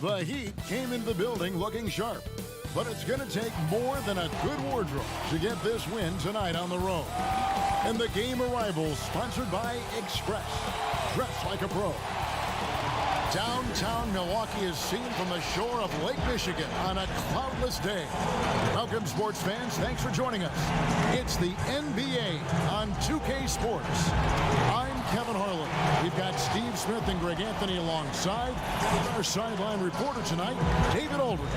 The Heat came into the building looking sharp, but it's going to take more than a good wardrobe to get this win tonight on the road. And the game arrivals sponsored by Express. Dress like a pro. Downtown Milwaukee is seen from the shore of Lake Michigan on a cloudless day. Welcome, sports fans. Thanks for joining us. It's the NBA on 2K Sports. I'm Kevin Harlan. We've got Steve Smith and Greg Anthony alongside. Our sideline reporter tonight, David Aldridge.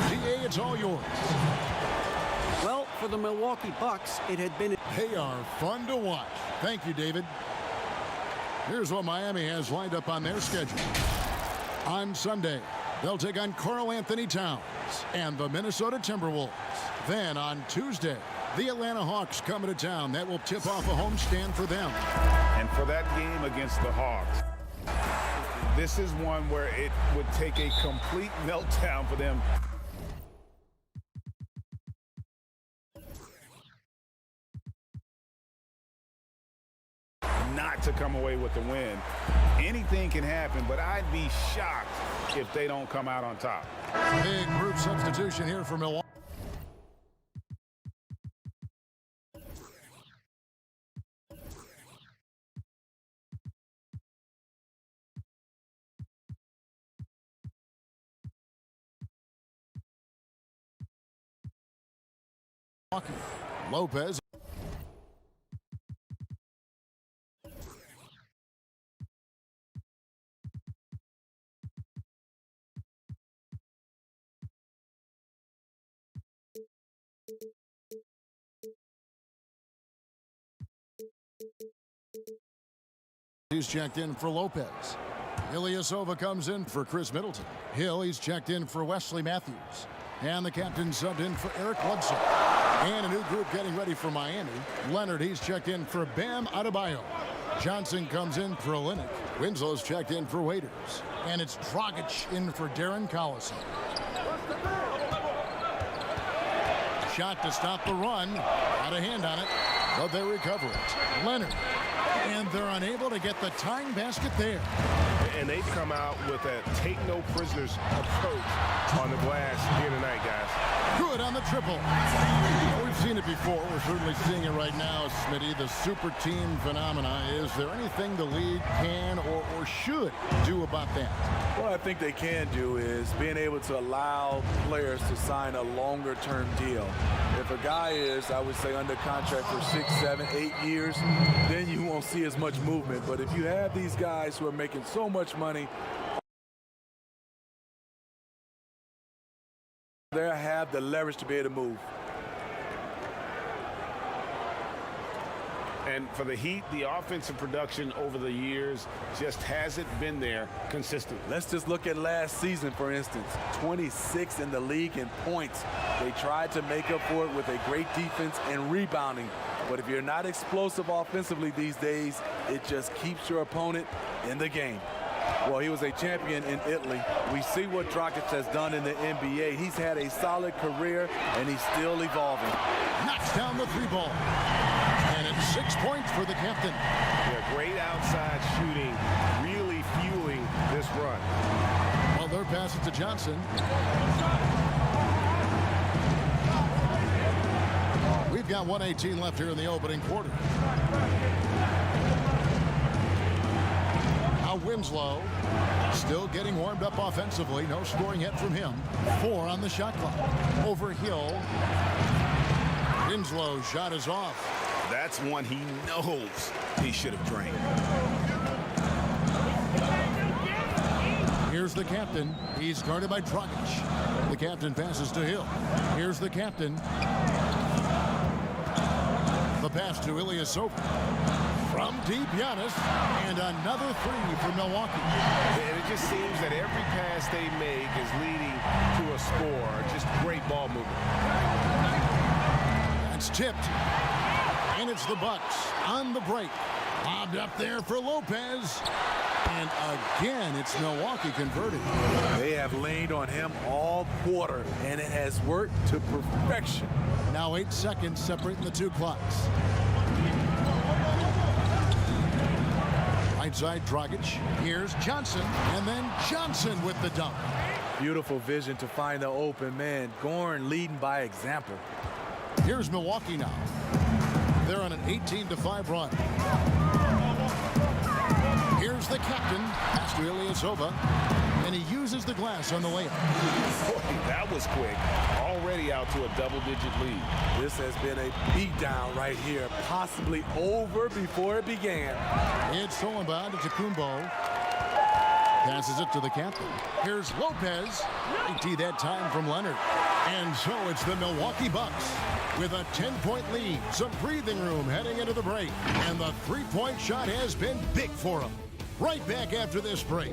DA, it's all yours. Well, for the Milwaukee Bucks, it had been... They are fun to watch. Thank you, David. Here's what Miami has lined up on their schedule. On Sunday, they'll take on Karl Anthony Towns and the Minnesota Timberwolves. Then on Tuesday, the Atlanta Hawks come into town. That will tip off a homestand for them. And for that game against the Hawks, this is one where it would take a complete meltdown for them. Not to come away with the win. Anything can happen, but I'd be shocked if they don't come out on top. Big group substitution here for Milwaukee. Lopez. He's checked in for Lopez. Ilyasova comes in for Chris Middleton. Hill, he's checked in for Wesley Matthews. And the captain subbed in for Eric Bledsoe. And a new group getting ready for Miami. Leonard, he's checked in for Bam Adebayo. Johnson comes in for Olynyk. Winslow's checked in for Waiters. And it's Dragic in for Darren Collison. Shot to stop the run. Out of hand on it, but they recover it. Leonard. And they're unable to get the tying basket there. And they've come out with a take-no-prisoners approach on the glass here tonight, guys. Good on the triple. We've seen it before. We're certainly seeing it right now, Smitty. The super team phenomena. Is there anything the league can or should do about that? What I think they can do is being able to allow players to sign a longer-term deal. If a guy is, I would say, under contract for 6, 7, 8 years, then you won't see as much movement. But if you have these guys who are making so much money, they have the leverage to be able to move. And for the Heat, the offensive production over the years just hasn't been there consistently. Let's just look at last season, for instance. 26 in the league in points. They tried to make up for it with a great defense and rebounding. But if you're not explosive offensively these days, it just keeps your opponent in the game. Well, he was a champion in Italy. We see what Dragic has done in the NBA. He's had a solid career, and he's still evolving. Knocks down the three ball. And it's 6 points for the captain. Yeah, great outside shooting, really fueling this run. Well, they're passing to Johnson. We've got 1:18 left here in the opening quarter. Now Winslow still getting warmed up offensively. No scoring yet from him. 4 on the shot clock. Over Hill. Winslow's shot is off. That's one he knows he should have drained. Here's the captain. He's guarded by Dragic. The captain passes to Hill. Here's the captain. The pass to Ilyasova. From deep, Giannis. And another three for Milwaukee. And it just seems that every pass they make is leading to a score. Just great ball movement. It's tipped. And it's the Bucks on the break. Lobbed up there for Lopez. And again, it's Milwaukee converted. They have leaned on him all quarter, and it has worked to perfection. Now 8 seconds separating the two clocks. right side, Dragic. Here's Johnson, and then Johnson with the dunk. Beautiful vision to find the open man. Gorn leading by example. Here's Milwaukee now. They're on an 18-5 run. Here's the captain, pass to Ilyasova, and he uses the glass on the layup. Boy, that was quick. Already out to a double-digit lead. This has been a beatdown right here, possibly over before it began. It's stolen by Antetokounmpo. Passes it to the captain. Here's Lopez. AT that time from Leonard. And so it's the Milwaukee Bucks with a 10-point lead. Some breathing room heading into the break. And the three-point shot has been big for them. Right back after this break.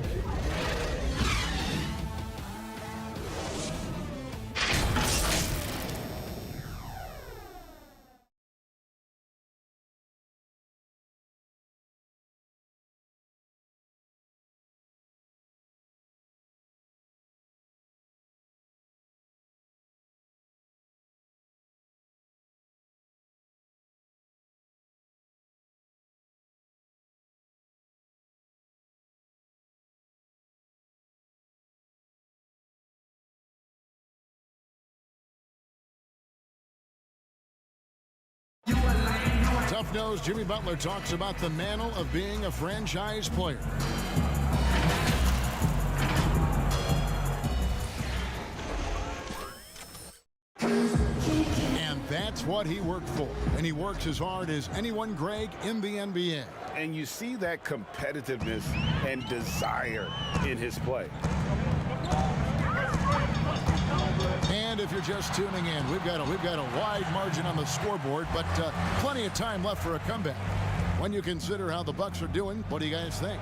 Tough-nosed Jimmy Butler talks about the mantle of being a franchise player. And that's what he worked for. And he works as hard as anyone, Greg, in the NBA. And you see that competitiveness and desire in his play. And if you're just tuning in, we've got a wide margin on the scoreboard, but plenty of time left for a comeback. When you consider how the Bucks are doing, what do you guys think?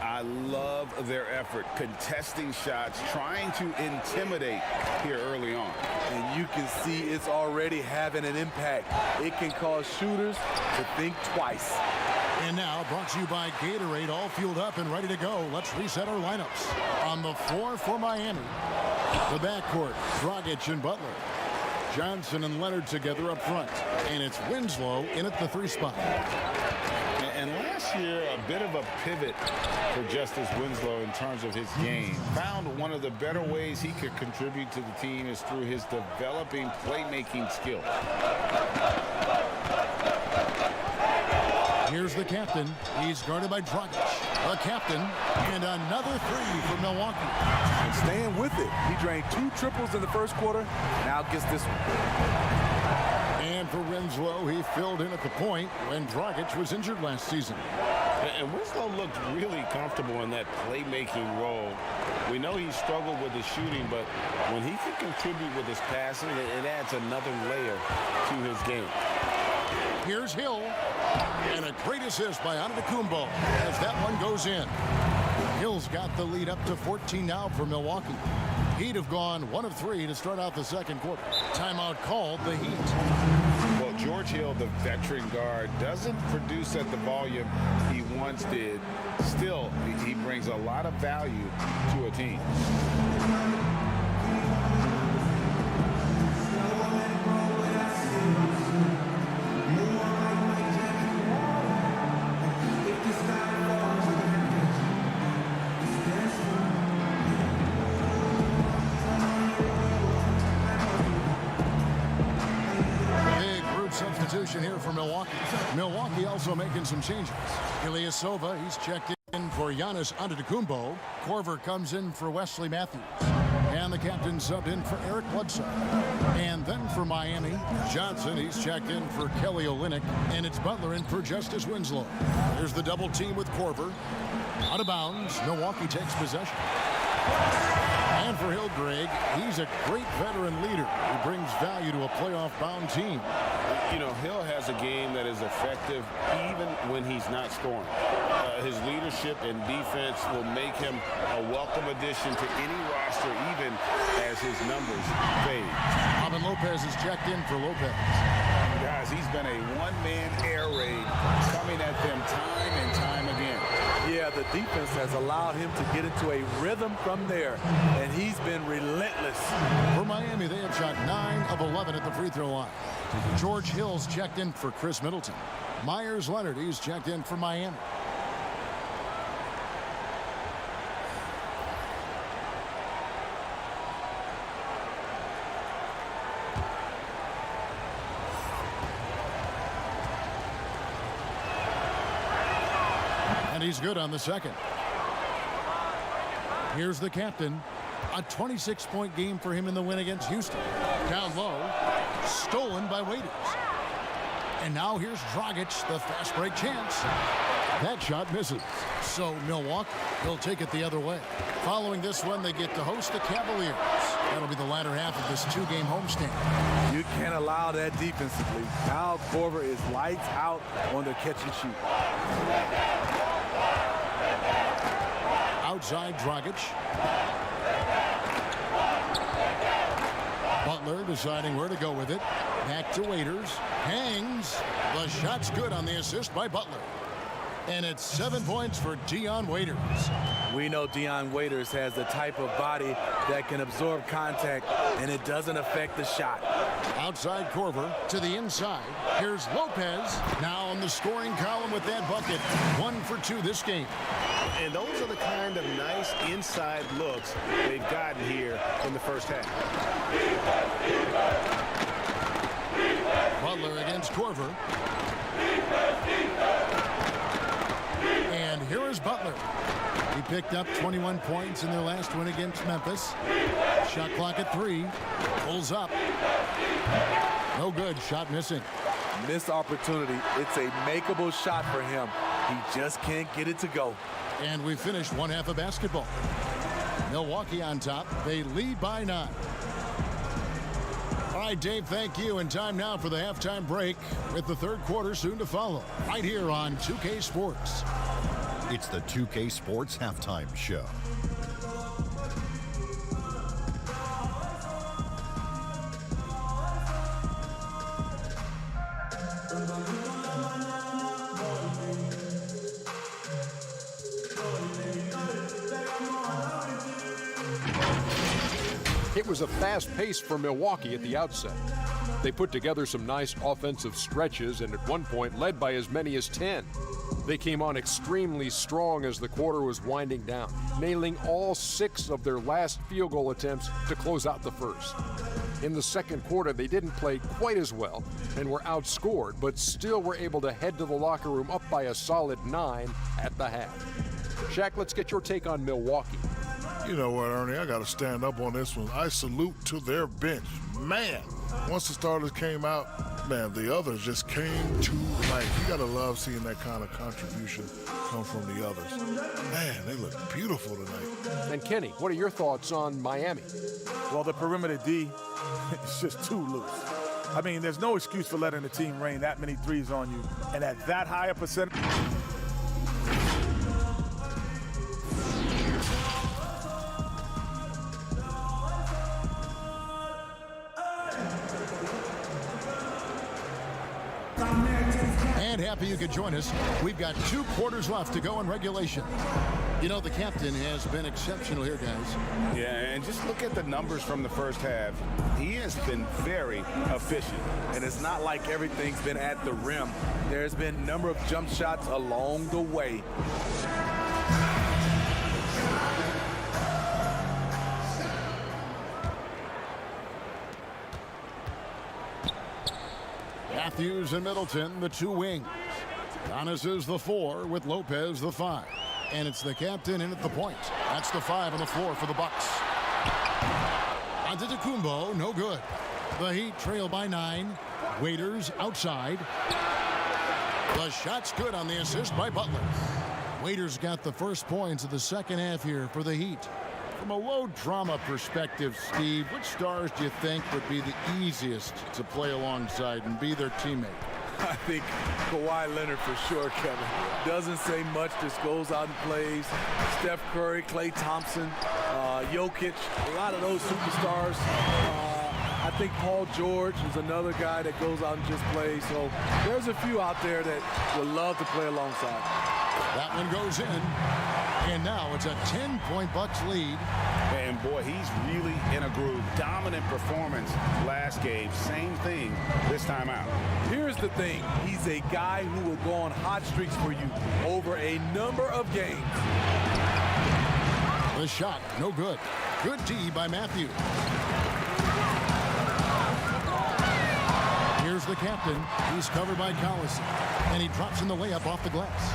I love their effort, contesting shots, trying to intimidate here early on. And you can see it's already having an impact. It can cause shooters to think twice. And now, brought to you by Gatorade, all fueled up and ready to go. Let's reset our lineups. On the floor for Miami, the backcourt, Dragic and Butler. Johnson and Leonard together up front. And it's Winslow in at the 3 spot. And last year, a bit of a pivot for Justice Winslow in terms of his game. Found one of the better ways he could contribute to the team is through his developing playmaking skill. Here's the captain. He's guarded by Dragic. The captain, and another 3 for Milwaukee. And staying with it. He drained 2 triples in the first quarter. Now gets this one. And for Winslow, he filled in at the point when Dragic was injured last season. And Winslow looked really comfortable in that playmaking role. We know he struggled with his shooting, but when he can contribute with his passing, it adds another layer to his game. Here's Hill. And a great assist by Antetokounmpo as that one goes in. Hill's got the lead up to 14 now for Milwaukee. He'd have gone 1 of 3 to start out the second quarter. Timeout called, the Heat. Well, George Hill, the veteran guard, doesn't produce at the volume he once did. Still, he brings a lot of value to a team. Substitution here for Milwaukee. Milwaukee also making some changes. Ilyasova, he's checked in for Giannis Antetokounmpo. Korver comes in for Wesley Matthews. And the captain subbed in for Eric Bledsoe. And then for Miami, Johnson, he's checked in for Kelly Olynyk. And it's Butler in for Justice Winslow. There's the double team with Korver. Out of bounds, Milwaukee takes possession. And for Hill, Greg, he's a great veteran leader who brings value to a playoff-bound team. You know, Hill has a game that is effective even when he's not scoring. His leadership and defense will make him a welcome addition to any roster, even as his numbers fade. Robin Lopez is checked in for Lopez. Guys, he's been a one-man air raid coming at them time and time again. Yeah, the defense has allowed him to get into a rhythm from there, and he's been relentless. For Miami, they have shot 9 of 11 at the free throw line. George Hill's checked in for Chris Middleton. Myers Leonard, he's checked in for Miami. And he's good on the second. Here's the captain. A 26-point game for him in the win against Houston. Down low. Stolen by Waiters. And now here's Dragic, the fast break chance. That shot misses. So Milwaukee will take it the other way. Following this one, they get to host the Cavaliers. That'll be the latter half of this two-game homestand. You can't allow that defensively. Kyle Korver is lights out on the catch and shoot. Outside Dragic. Butler deciding where to go with it. Back to Waiters. Hangs. The shot's good on the assist by Butler. And it's 7 points for Dion Waiters. We know Dion Waiters has the type of body that can absorb contact, and it doesn't affect the shot. Outside Korver to the inside. Here's Lopez. Now on the scoring column with that bucket. 1 for 2 this game. And those are the kind of nice inside looks they've gotten here in the first half. Butler against Korver. And here is Butler. He picked up 21 points in their last win against Memphis. Shot clock at 3. Pulls up. No good. Shot missing. Missed opportunity. It's a makeable shot for him. He just can't get it to go. And we finished one half of basketball. Milwaukee on top. They lead by 9. All right, Dave, thank you. And time now for the halftime break with the third quarter soon to follow. Right here on 2K Sports. It's the 2K Sports Halftime Show. It was a fast pace for Milwaukee at the outset. They put together some nice offensive stretches and at one point led by as many as 10. They came on extremely strong as the quarter was winding down, nailing all 6 of their last field goal attempts to close out the first. In the second quarter, they didn't play quite as well and were outscored, but still were able to head to the locker room up by a solid 9 at the half. Shaq, let's get your take on Milwaukee. You know what, Ernie, I got to stand up on this one. I salute to their bench. Man, once the starters came out, man, the others just came to life. You got to love seeing that kind of contribution come from the others. Man, they look beautiful tonight. And Kenny, what are your thoughts on Miami? Well, the perimeter D is just too loose. I mean, there's no excuse for letting the team rain that many threes on you. And at that high a percentage. And happy you could join us. We've got 2 quarters left to go in regulation. You know, the captain has been exceptional here, guys. Yeah, and just look at the numbers from the first half. He has been very efficient. And it's not like everything's been at the rim. There's been a number of jump shots along the way. Matthews and Middleton, the 2 wings. Giannis is the 4 with Lopez the 5. And it's the captain in at the point. That's the 5 on the floor for the Bucks. Antetokounmpo, no good. The Heat trail by 9. Waiters outside. The shot's good on the assist by Butler. Waiters got the first points of the second half here for the Heat. From a low drama perspective, Steve, which stars do you think would be the easiest to play alongside and be their teammate? I think Kawhi Leonard for sure, Kevin. Doesn't say much, just goes out and plays. Steph Curry, Klay Thompson, Jokic, a lot of those superstars. I think Paul George is another guy that goes out and just plays. So there's a few out there that would love to play alongside. That one goes in. And now it's a 10-point Bucks lead. And boy, he's really in a groove. Dominant performance last game. Same thing this time out. Here's the thing. He's a guy who will go on hot streaks for you over a number of games. The shot, no good. Good D by Matthews. Here's the captain. He's covered by Collison. And he drops in the layup off the glass.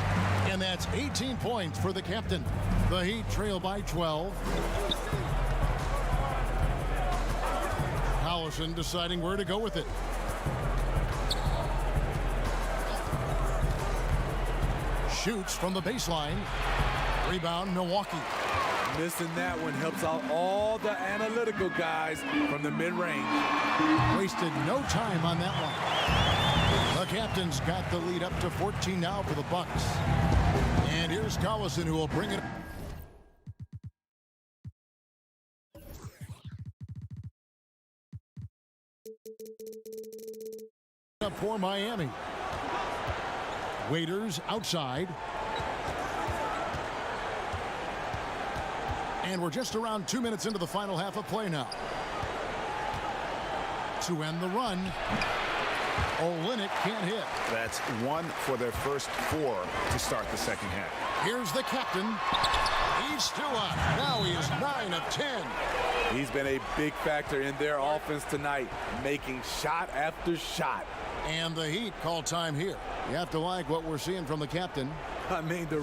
And that's 18 points for the captain. The Heat trail by 12. Collison deciding where to go with it. Shoots from the baseline. Rebound, Milwaukee. Missing that one helps out all the analytical guys from the mid-range. Wasted no time on that one. The captain's got the lead up to 14 now for the Bucks. And here's Collison, who will bring it up for Miami. Waiters outside. And we're just around 2 minutes into the final half of play now. To end the run, Olynyk can't hit. That's 1 for their first 4 to start the second half. Here's the captain. He's still up. Now he is 9 of 10. He's been a big factor in their offense tonight, making shot after shot. And the Heat call time here. You have to like what we're seeing from the captain. I mean, the